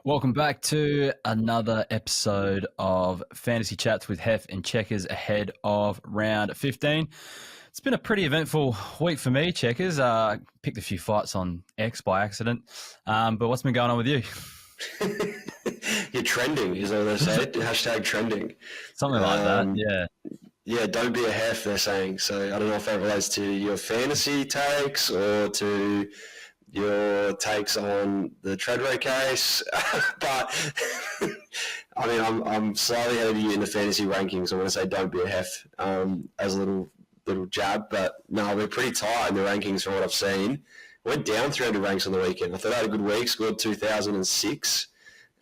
Welcome back to another episode of Fantasy Chats with Heff and Checkers ahead of round 15. It's been a pretty eventful week for me, Checkers. Picked a few fights on X by accident, but what's been going on with you? You're trending, is that what they say? Hashtag trending. Something like that, yeah. Yeah, don't be a Heff, they're saying. So I don't know if that relates to your fantasy takes or to your takes on the Treadway case, but I mean, I'm slightly ahead of you in the fantasy rankings. I'm going to say don't be a Heff as a little jab, but no, we're pretty tight in the rankings from what I've seen. Went down 300 ranks on the weekend. I thought I had a good week, scored 2006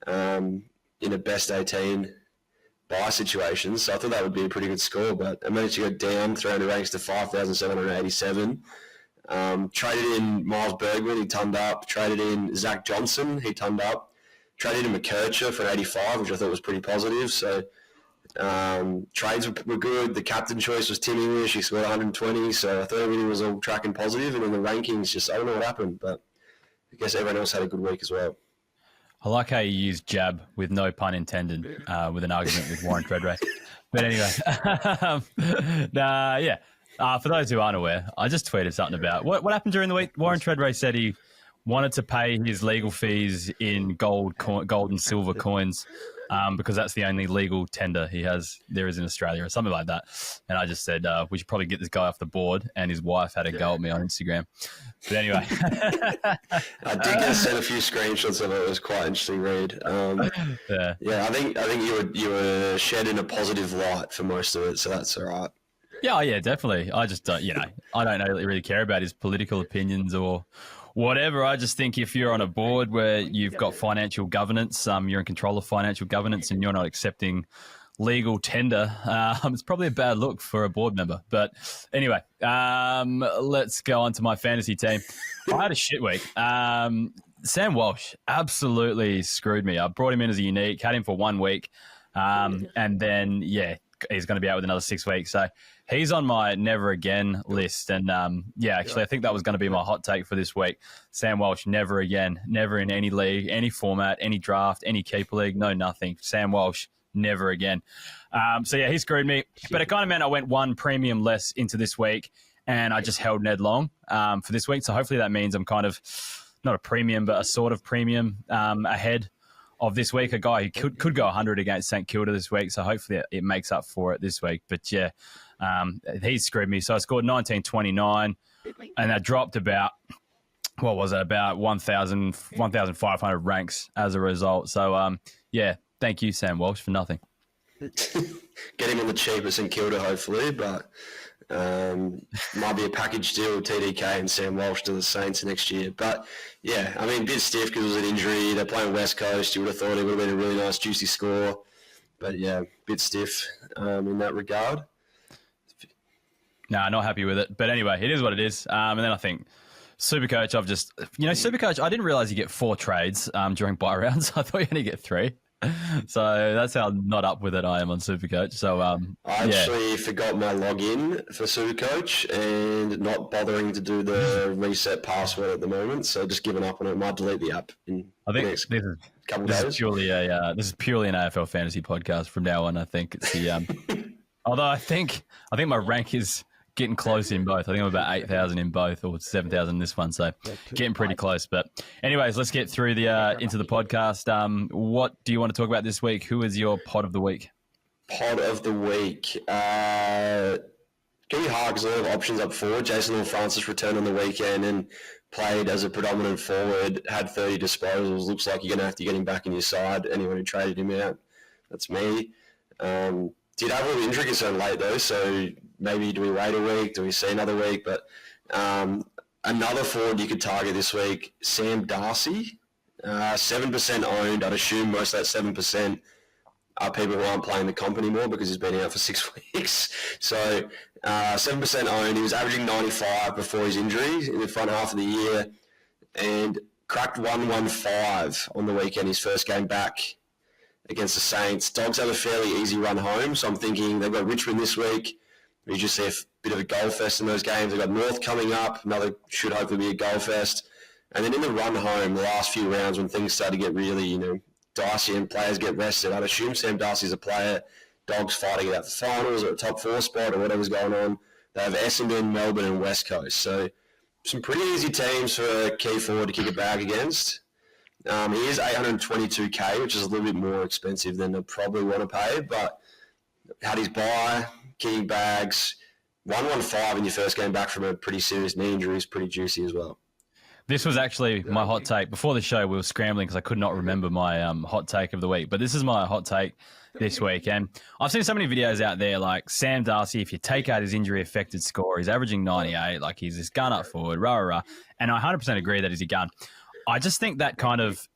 in a best 18 buy situation, so I thought that would be a pretty good score, but I managed to go down 300 ranks to 5,787. Traded in Miles Bergman, he turned up. Traded in Zach Johnson, he turned up. Traded in McKercher for an 85, which I thought was pretty positive. So trades were good. The captain choice was Tim English, he scored 120. So I thought everything was all tracking positive. And in the rankings, just I don't know what happened, but I guess everyone else had a good week as well. I like how you use jab with no pun intended with an argument with Warren Treadway. But anyway, yeah. For those who aren't aware, I just tweeted something about what happened during the week. Warren Treadway said he wanted to pay his legal fees in gold and silver coins because that's the only legal tender there is in Australia or something like that. And I just said, we should probably get this guy off the board. And his wife had a go at me on Instagram. But anyway. I did get sent a few screenshots of it. It was quite interesting read. Yeah, I think you were shedding a positive light for most of it, so that's all right. Yeah, definitely. I just don't, I don't really care about his political opinions or whatever. I just think if you're on a board where you've got financial governance, you're in control of financial governance and you're not accepting legal tender, it's probably a bad look for a board member. But anyway, let's go on to my fantasy team. I had a shit week. Sam Walsh absolutely screwed me. I brought him in as a unique, had him for 1 week, and then, he's going to be out with another 6 weeks. So he's on my never again list. And actually, I think that was going to be my hot take for this week. Sam Walsh, never again, never in any league, any format, any draft, any keeper league, no nothing. Sam Walsh, never again. He screwed me. But it kind of meant I went one premium less into this week and I just held Ned Long for this week. So hopefully that means I'm kind of not a premium, but a sort of premium ahead of this week, a guy who could go 100 against St Kilda this week, so hopefully it makes up for it this week. But he screwed me. So I scored 1929, and that dropped about, about 1,500 ranks as a result. So, thank you, Sam Walsh, for nothing. Get him on the cheapest St Kilda, hopefully, but might be a package deal with TDK and Sam Walsh to the Saints next year. But yeah, I mean, a bit stiff because it was an injury. They're playing West Coast. You would have thought it would have been a really nice, juicy score. But yeah, a bit stiff in that regard. No, not happy with it. But anyway, it is what it is. And then I think Supercoach, Supercoach, I didn't realize you get 4 trades during buy rounds. I thought you only get 3. So that's how not up with it I am on Supercoach. So I actually forgot my login for Supercoach and not bothering to do the reset password at the moment. So just giving up on it. Might delete the app in the next couple of days. This is purely an AFL fantasy podcast from now on. I think it's the although I think my rank is getting close in both. I think I'm about 8,000 in both, or 7,000 in this one, so getting pretty close. But anyways, let's get through into the podcast. What do you want to talk about this week? Who is your pod of the week? Pod of the week. Can be hard because I have options up forward. Jason Hill-Francis returned on the weekend and played as a predominant forward, had 30 disposals. Looks like you're going to have to get him back in your side. Anyone who traded him out, that's me. Did have a little injury concern late though, so maybe do we wait a week? Do we see another week? But another forward you could target this week, Sam Darcy, 7% owned. I'd assume most of that 7% are people who aren't playing the comp anymore because he's been out for 6 weeks. So 7% owned. He was averaging 95 before his injury in the front half of the year and cracked 115 on the weekend, his first game back against the Saints. Dogs have a fairly easy run home, so I'm thinking they've got Richmond this week. We just see a bit of a goal fest in those games. They've got North coming up. Another should hopefully be a goal fest. And then in the run home, the last few rounds when things start to get really, Darcy and players get rested. I'd assume Sam Darcy's a player. Dogs fighting out the finals or a top 4 spot or whatever's going on. They have Essendon, Melbourne, and West Coast. So some pretty easy teams for a key forward to kick a bag against. He is $822K, which is a little bit more expensive than I probably want to pay, but had his bye, kicking bags, 115 in your first game back from a pretty serious knee injury is pretty juicy as well. This was actually my hot take. Before the show, we were scrambling because I could not remember my hot take of the week. But this is my hot take this week. And I've seen so many videos out there like Sam Darcy, if you take out his injury-affected score, he's averaging 98. Like he's this gun up forward, rah, rah, rah. And I 100% agree that he's a gun. I just think that kind of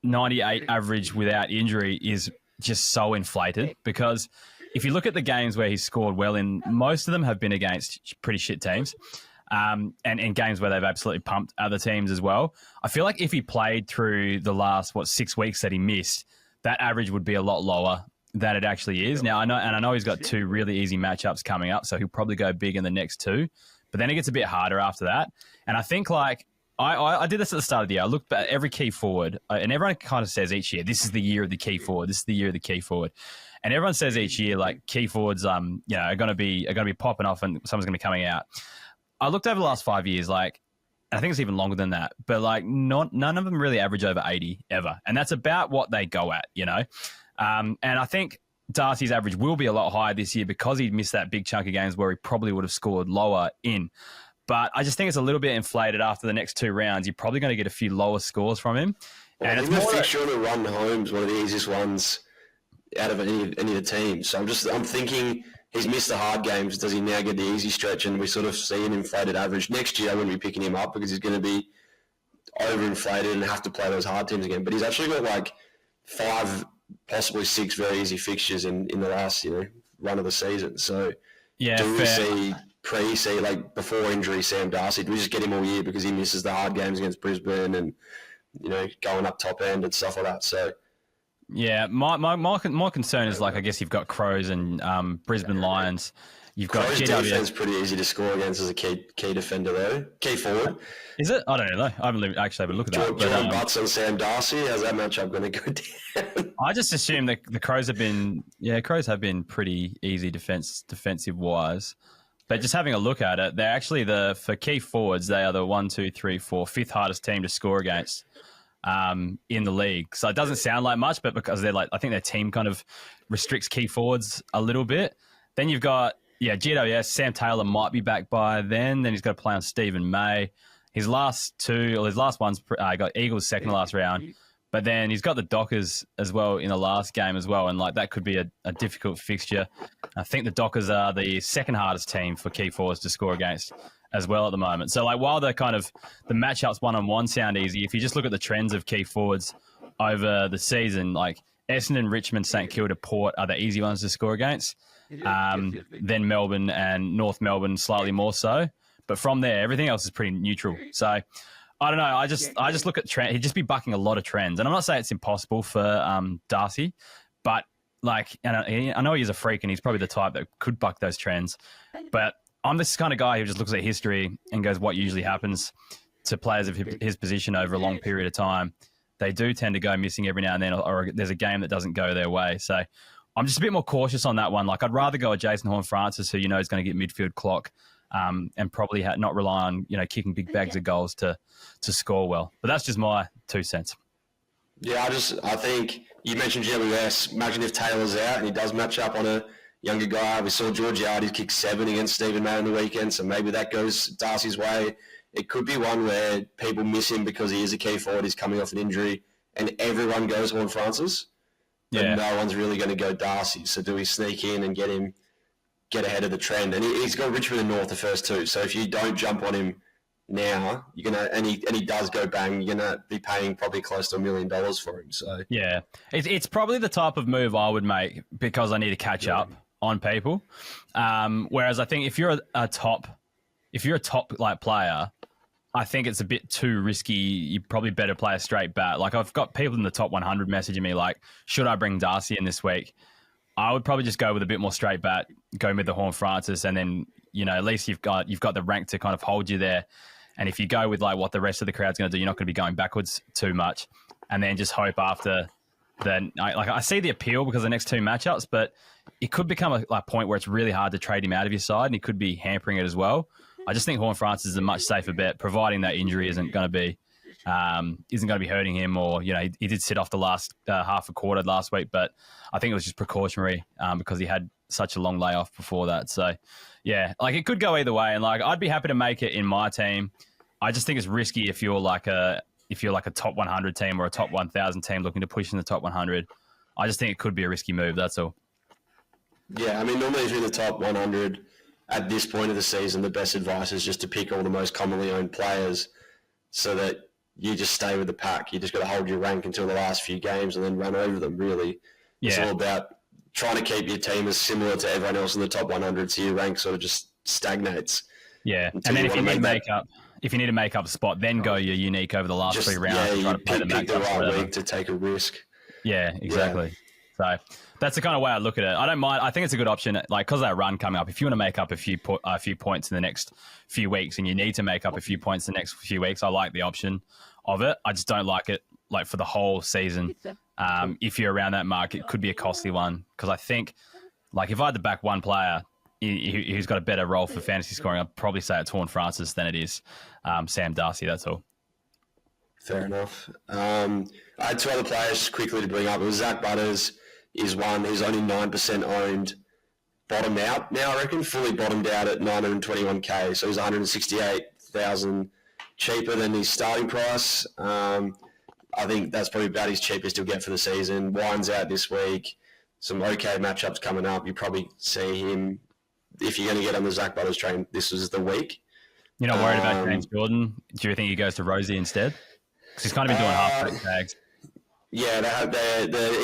98 average without injury is just so inflated because if you look at the games where he's scored well in, most of them have been against pretty shit teams. And in games where they've absolutely pumped other teams as well. I feel like if he played through the last, 6 weeks that he missed, that average would be a lot lower than it actually is. Now, I know he's got 2 really easy matchups coming up, so he'll probably go big in the next 2. But then it gets a bit harder after that. And I think, like, I did this at the start of the year. I looked at every key forward, and everyone kind of says each year, this is the year of the key forward. This is the year of the key forward. And everyone says each year, like, key forwards, are going to be popping off and someone's going to be coming out. I looked over the last 5 years, like, and I think it's even longer than that, but like none of them really average over 80 ever. And that's about what they go at, And I think Darcy's average will be a lot higher this year because he missed that big chunk of games where he probably would have scored lower in. But I just think it's a little bit inflated after the next 2 rounds. You're probably going to get a few lower scores from him. Well, and it's more fixture on a run home is one of the easiest ones out of any of the teams. So I'm thinking he's missed the hard games. Does he now get the easy stretch? And we sort of see an inflated average. Next year, I wouldn't be picking him up because he's going to be overinflated and have to play those hard teams again. But he's actually got like 5, possibly 6 very easy fixtures in the last run of the season. So yeah, do we see like before injury Sam Darcy? Do we just get him all year because he misses the hard games against Brisbane and going up top end and stuff like that? So. Yeah, my concern is like I guess you've got Crows and Brisbane Lions. You've got Crows defense pretty easy to score against as a key defender though. Key forward. Is it? I don't know. I haven't actually had a look at that. Jordan Butts and Sam Darcy. How's that matchup going to go down? I just assume that the Crows have been pretty easy defensive wise. But just having a look at it, they're actually for key forwards, they are the 1, 2, 3, 4, 5th hardest team to score against. In the league. So it doesn't sound like much, but because I think their team kind of restricts key forwards a little bit. Then you've got, GWS, Sam Taylor might be back by then. Then he's got to play on Stephen May. His last one's, he got Eagles second to last round. But then he's got the Dockers as well in the last game as well. And like that could be a difficult fixture. I think the Dockers are the second hardest team for key forwards to score against as well at the moment. So like while the matchups one-on-one sound easy, if you just look at the trends of key forwards over the season, like Essendon, Richmond, St Kilda, Port are the easy ones to score against. Then Melbourne and North Melbourne slightly more so. But from there, everything else is pretty neutral. So I don't know. I just look at trend. He'd just be bucking a lot of trends. And I'm not saying it's impossible for Darcy, but like, and I know he's a freak and he's probably the type that could buck those trends. But I'm this kind of guy who just looks at history and goes, what usually happens to players of his position over a long period of time? They do tend to go missing every now and then, or there's a game that doesn't go their way. So I'm just a bit more cautious on that one. Like I'd rather go with Jason Horne-Francis, who is going to get midfield clock, and probably not rely on kicking big bags of goals to score well. But that's just my 2 cents. Yeah, I think you mentioned GWS. Imagine if Taylor's out and he does match up on a younger guy. We saw Georgiades kick 7 against Stephen May on the weekend, so maybe that goes Darcy's way. It could be one where people miss him because he is a key forward, he's coming off an injury, and everyone goes Horne-Francis. Yeah. No one's really going to go Darcy. So do we sneak in and get ahead of the trend? And he's got Richmond and North the first 2. So if you don't jump on him now, you're gonna and he does go bang, you're gonna be paying probably close to $1 million for him. So yeah, it's probably the type of move I would make because I need to catch up on people. Whereas I think if you're a top like player, I think it's a bit too risky. You probably better play a straight bat. Like I've got people in the top 100 messaging me like, should I bring Darcy in this week? I would probably just go with a bit more straight bat, go with the Horne-Francis, and then at least you've got the rank to kind of hold you there. And if you go with like what the rest of the crowd's going to do, you're not going to be going backwards too much. And then just hope after then I see the appeal because of the next two matchups, but it could become a point where it's really hard to trade him out of your side, and he could be hampering it as well. I just think Horne-Francis is a much safer bet, providing that injury isn't going to be hurting him, or he did sit off the last half a quarter last week, but I think it was just precautionary because he had such a long layoff before that. So yeah, it could go either way, and I'd be happy to make it in my team. I just think it's risky if you're like a top 100 team or a top 1,000 team looking to push in the top 100. I just think it could be a risky move. That's all. Yeah, I mean, normally if you're in the top 100 at this point of the season, the best advice is just to pick all the most commonly owned players so that you just stay with the pack. You just got to hold your rank until the last few games and then run over them, really. Yeah. It's all about trying to keep your team as similar to everyone else in the top 100 so your rank sort of just stagnates. Yeah, and then if you need to make up a spot, then go your unique over the last three rounds. Yeah, and try to play pick the right week to take a risk. Yeah, exactly. Yeah. So that's the kind of way I look at it. I don't mind. I think it's a good option, because of that run coming up. If you want to make up a few points in the next few weeks, and you need to make up a few points in the next few weeks, I like the option of it. I just don't like it for the whole season. If you're around that mark, it could be a costly one, because I think if I had to back one player who's got a better role for fantasy scoring, I'd probably say it's Horne-Francis than it is Sam Darcy. That's all. Fair enough. I had two other players quickly to bring up. It was Zach Butters is one who's only 9% owned, bottomed out now, I reckon, fully bottomed out at 921k. So he's 168,000 cheaper than his starting price. I think that's probably about his cheapest he'll get for the season. Wine's out this week. Some okay matchups coming up. You probably see him, if you're going to get on the Zach Butters train, this is the week. You're not worried about James Jordan? Do you think he goes to Rosie instead? Because he's kind of been doing half tags. Yeah,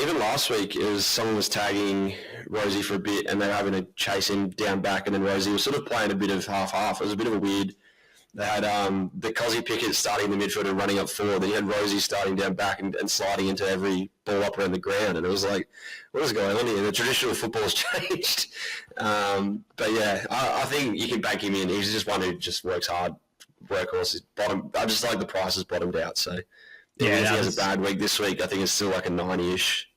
even last week, someone was tagging Rosie for a bit, and they were having to chase him down back, and then Rosie was sort of playing a bit of half-half. It was a bit of a weird. They had the Cozzy Pickett starting in the midfield and running up forward. Then you had Rosie starting down back and sliding into every ball up around the ground, and it was like, what is going on here? The traditional football's changed. But yeah, I think you can bank him in. He's just one who just works hard. Workhorse. I just like the price is bottomed out, so. Yeah, if he has a bad week this week, I think it's still like a 90-ish.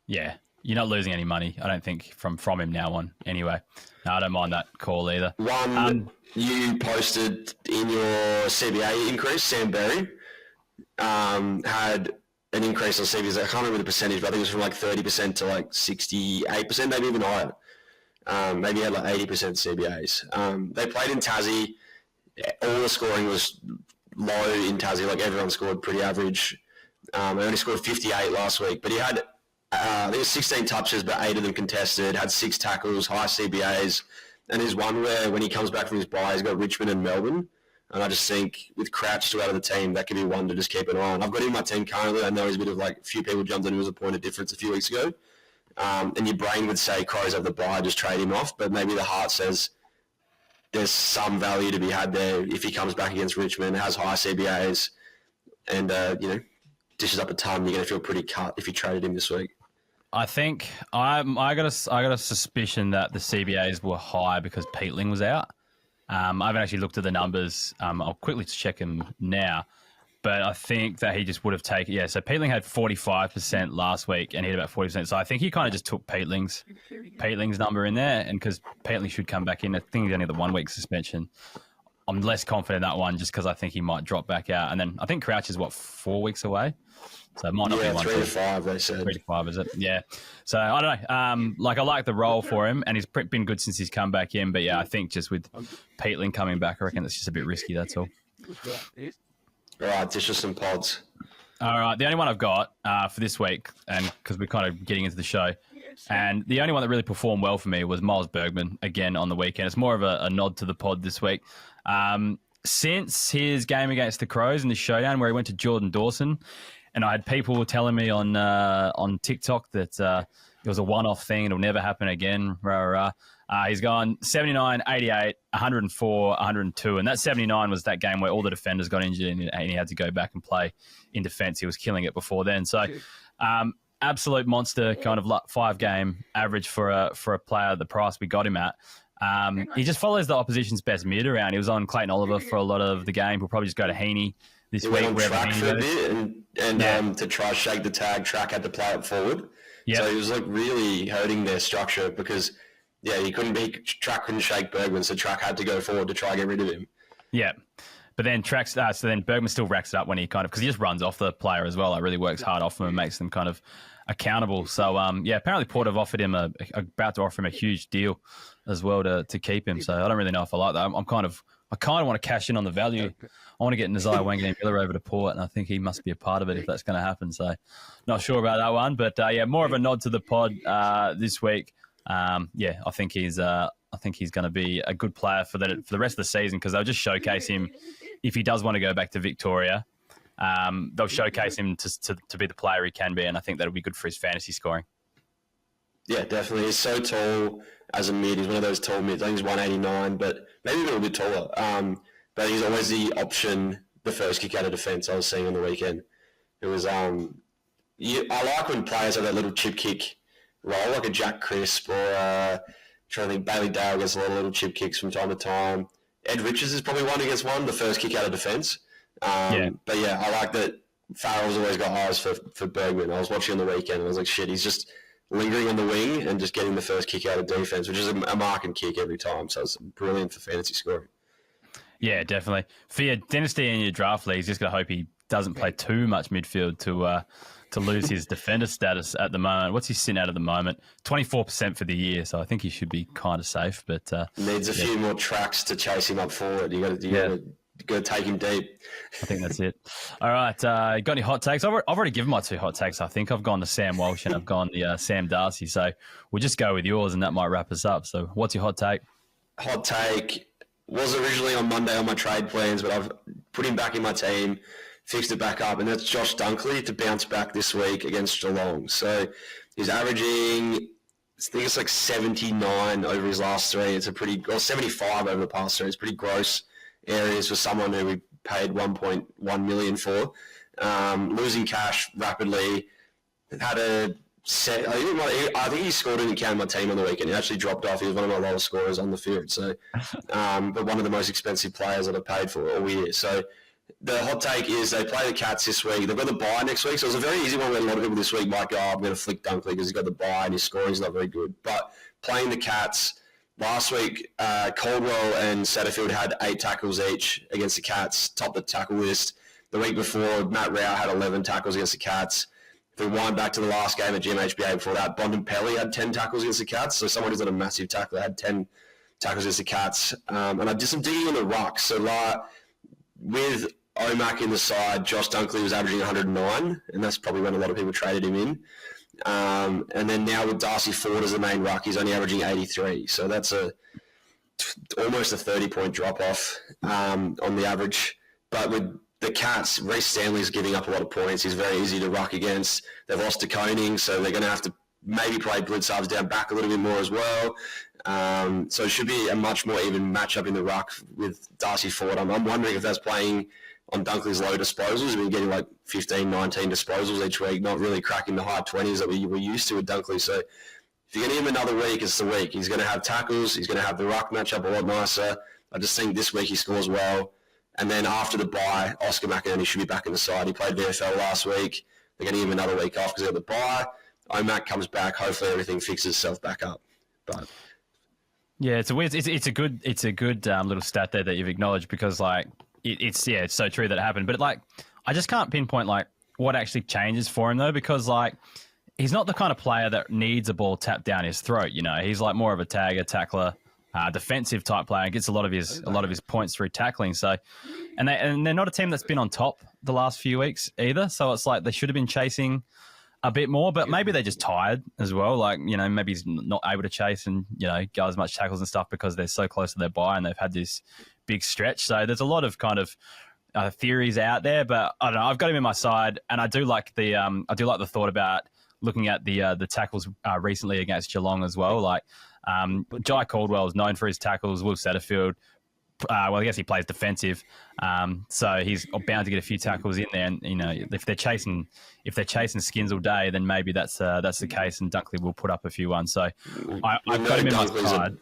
Yeah, you're not losing any money, I don't think, from him now on. Anyway, no, I don't mind that call either. One you posted in your CBA increase, Sam Berry, had an increase on CBAs. I can't remember the percentage, but I think it was from 30% to 68%, maybe even higher. Maybe he had 80% CBAs. They played in Tassie. All the scoring was low in Tassie, everyone scored pretty average. They only scored 58 last week, but he had I think it was 16 touches, but 8 of them contested, had 6 tackles, high CBAs, and there's one where when he comes back from his bye, he's got Richmond and Melbourne, and I just think with Crouch still out of the team, that could be one to just keep an eye on. I've got him in my team currently. I know he's a bit of a few people jumped on him as a point of difference a few weeks ago, and your brain would say Crows have the bye, just trade him off, but maybe the heart says there's some value to be had there if he comes back against Richmond, has high CBAs, and dishes up a ton. You're going to feel pretty cut if you traded him this week. I think I got a suspicion that the CBAs were high because Peatling was out. I haven't actually looked at the numbers. I'll quickly check them now. But I think that he just would have taken... Yeah, so Peatling had 45% last week and he had about 40%. So I think he kind of just took Peatling's number in there, and because Peatling should come back in. I think he's only the 1 week suspension. I'm less confident in that one just because I think he might drop back out. And then I think Crouch is, 4 weeks away? So it might not be 3 to 5, they said. 3 to 5, is it? Yeah. So I don't know. I like the role for him, and he's been good since he's come back in. But yeah, I think just with Peatling coming back, I reckon it's just a bit risky, that's all. All right, dish us some pods. All right, the only one I've got for this week, and because we're kind of getting into the show, and the only one that really performed well for me was Miles Bergman, again, on the weekend. It's more of a nod to the pod this week. Since his game against the Crows in the showdown where he went to Jordan Dawson, and I had people telling me on TikTok that it was a one-off thing, it'll never happen again, he's gone 79, 88, 104, 102. And that 79 was that game where all the defenders got injured and he had to go back and play in defence. He was killing it before then. So absolute monster kind of 5-game average for a player the price we got him at. He just follows the opposition's best mid around. He was on Clayton Oliver for a lot of the game. He'll probably just go to Heaney this He week. went on track for a bit and to try to shake the tag, track had to play it forward. Yep. So he was like really hurting their structure because, track couldn't shake Bergman, so track had to go forward to try and get rid of him. Yeah. But then so then Bergman still racks it up when he because he just runs off the player as well. Like really works hard off them and makes them kind of accountable. So apparently Port have offered him about to offer him a huge deal as well to keep him. So I don't really know if I like that. I kind of want to cash in on the value. I want to get Nazai Wanganeen-Miller over to Port, and I think he must be a part of it if that's going to happen. So not sure about that one, but more of a nod to the pod this week. I think he's going to be a good player for the rest of the season because they'll just showcase him if he does want to go back to Victoria. They'll showcase him to be the player he can be, and I think that'll be good for his fantasy scoring. Yeah, definitely. He's so tall as a mid. He's one of those tall mids. I think he's 189, but maybe a little bit taller. But he's always the option, the first kick out of defence I was seeing on the weekend. It was I like when players have that little chip kick role, like a Jack Crisp or trying to think Bailey Dale gets a lot of little chip kicks from time to time. Ed Richards is probably one against one, the first kick out of defence. But I like that Farrell's always got eyes for Bergman. I was watching on the weekend and I was like, shit, he's just lingering on the wing and just getting the first kick out of defence, which is a mark and kick every time. So it's brilliant for fantasy scoring. Yeah, definitely. For your dynasty and your draft leagues, just got to hope he doesn't play too much midfield to lose his defender status at the moment. What's he sitting at the moment? 24% for the year, so I think he should be kind of safe. But needs a few more tracks to chase him up forward. You got to take him deep. I think that's it. All right, got any hot takes? I've already given my 2 hot takes. I think I've gone to Sam Walsh and I've gone the Sam Darcy. So we'll just go with yours, and that might wrap us up. So what's your hot take? Hot take was originally on Monday on my trade plans, but I've put him back in my team, fixed it back up, and that's Josh Dunkleys to bounce back this week against Geelong. So he's averaging, I think it's like 79 over his last 3. It's 75 over the past 3. It's pretty gross areas for someone who we paid $1.1 million for. Losing cash rapidly. I think he scored and counted my team on the weekend. He actually dropped off. He was one of my lowest scorers on the field. So, but one of the most expensive players that I paid for all year. So the hot take is they play the Cats this week. They've got the bye next week. So it's a very easy one where a lot of people this week might go, I'm going to flick Dunkley because he's got the bye and his scoring's not very good. But playing the Cats last week, Caldwell and Satterfield had 8 tackles each against the Cats, topped the tackle list. The week before, Matt Rao had 11 tackles against the Cats. If we wind back to the last game at GMHBA before that, Bontempelli had 10 tackles against the Cats. So someone who's not a massive tackler had 10 tackles against the Cats. And I did some digging in the ruck. So with Omac in the side, Josh Dunkleys was averaging 109, and that's probably when a lot of people traded him in. And then now with Darcy Ford as the main ruck, he's only averaging 83. So that's almost a 30-point drop-off on the average. But with the Cats, Reece Stanley's giving up a lot of points. He's very easy to ruck against. They've lost to Koning, so they're going to have to maybe play Blicavs down back a little bit more as well. So it should be a much more even matchup in the ruck with Darcy Ford. I'm wondering if that's playing on Dunkley's low disposals. We've been getting like 15, 19 disposals each week, not really cracking the high 20s that we were used to with Dunkley. So if you're going to give him another week, it's the week. He's going to have tackles. He's going to have the ruck matchup a lot nicer. I just think this week he scores well. And then after the bye, Oscar McInerney should be back in the side. He played VFL last week. They're going to give him another week off because they got the bye. Omac comes back. Hopefully everything fixes itself back up. But yeah, it's a good little stat there that you've acknowledged because it's so true that it happened. But I just can't pinpoint what actually changes for him though, because he's not the kind of player that needs a ball tapped down his throat. You know, he's more of a tagger, tackler, defensive type player, and gets a lot of his points through tackling. So, and they're not a team that's been on top the last few weeks either. So it's they should have been chasing a bit more, but maybe they're just tired as well. Maybe he's not able to chase and go as much tackles and stuff because they're so close to their bye and they've had this big stretch. So there's a lot of kind of theories out there, but I don't know. I've got him in my side, and I do like the thought about looking at the tackles recently against Geelong as well. Jai Caldwell is known for his tackles. Will Satterfield, I guess he plays defensive, so he's bound to get a few tackles in there. And if they're chasing skins all day, then maybe that's the case, and Dunkley will put up a few ones. So I've got him in my side.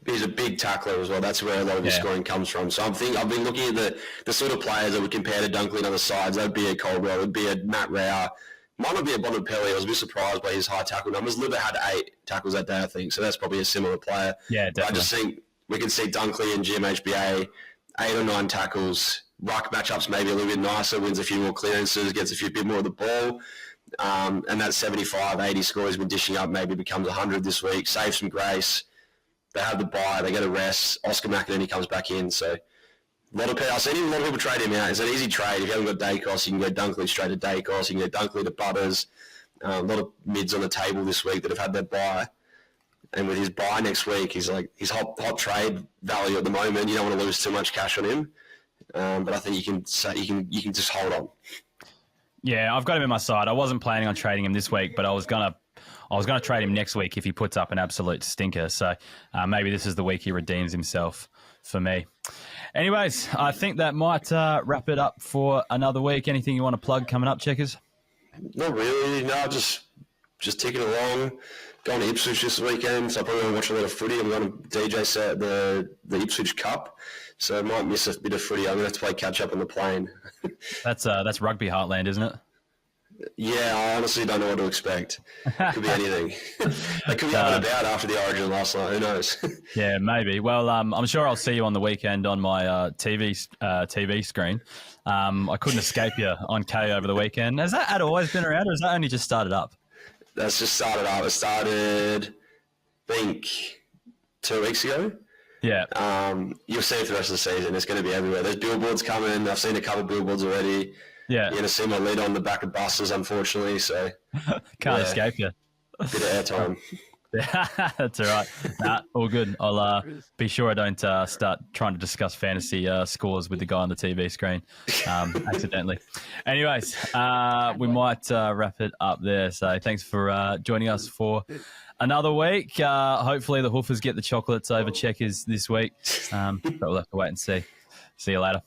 he's a big tackler as well. That's where a lot of his scoring comes from. So I've been looking at the sort of players that would compare to Dunkley on other sides. That would be a Caldwell, it would be a Matt Rao. Might not be a Bontempelli. I was a bit surprised by his high tackle numbers. Libba had 8 tackles that day, I think. So that's probably a similar player. Yeah, definitely. But I just think we can see Dunkley and GMHBA, 8 or 9 tackles. Ruck matchups maybe a little bit nicer, wins a few more clearances, gets a few bit more of the ball. And that 75, 80 score he's been dishing up maybe becomes 100 this week. Save some grace. They have the bye. They get a rest. Oscar McInerney comes back in. So a lot of people, I've seen a lot of people trade him out. It's an easy trade. If you haven't got Dacos, you can go Dunkley straight to Dacos. You can go Dunkley to Butters. A lot of mids on the table this week that have had their bye. And with his bye next week, he's hot trade value at the moment. You don't want to lose too much cash on him. But I think you can just hold on. Yeah, I've got him in my side. I wasn't planning on trading him this week, but I was gonna trade him next week if he puts up an absolute stinker. So maybe this is the week he redeems himself for me. Anyways, I think that might wrap it up for another week. Anything you want to plug coming up, Checkers? Not really. No, just ticking along. Going to Ipswich this weekend, so I'm probably going to watch a lot of footy. I'm going to DJ set the Ipswich Cup, so I might miss a bit of footy. I'm going to have to play catch up on the plane. That's rugby heartland, isn't it? Yeah, I honestly don't know what to expect. Could be anything. They could be up and about after the Origin last night. Who knows? Yeah, maybe. Well, I'm sure I'll see you on the weekend on my TV screen. I couldn't escape you on K over the weekend. Has that ad always been around, or has that only just started up? That's just started up. It started, I think, 2 weeks ago. Yeah. You'll see it for the rest of the season. It's going to be everywhere. There's billboards coming. I've seen a couple of billboards already. Yeah. You're going to see my lid on the back of buses, unfortunately. So Can't escape you. A bit of airtime. Yeah, that's all right. Nah, all good. I'll be sure I don't start trying to discuss fantasy scores with the guy on the TV screen accidentally. Anyways, we might wrap it up there. So thanks for joining us for another week. Hopefully the Hoofers get the chocolates over Checkers this week, but we'll have to wait and see. See you later.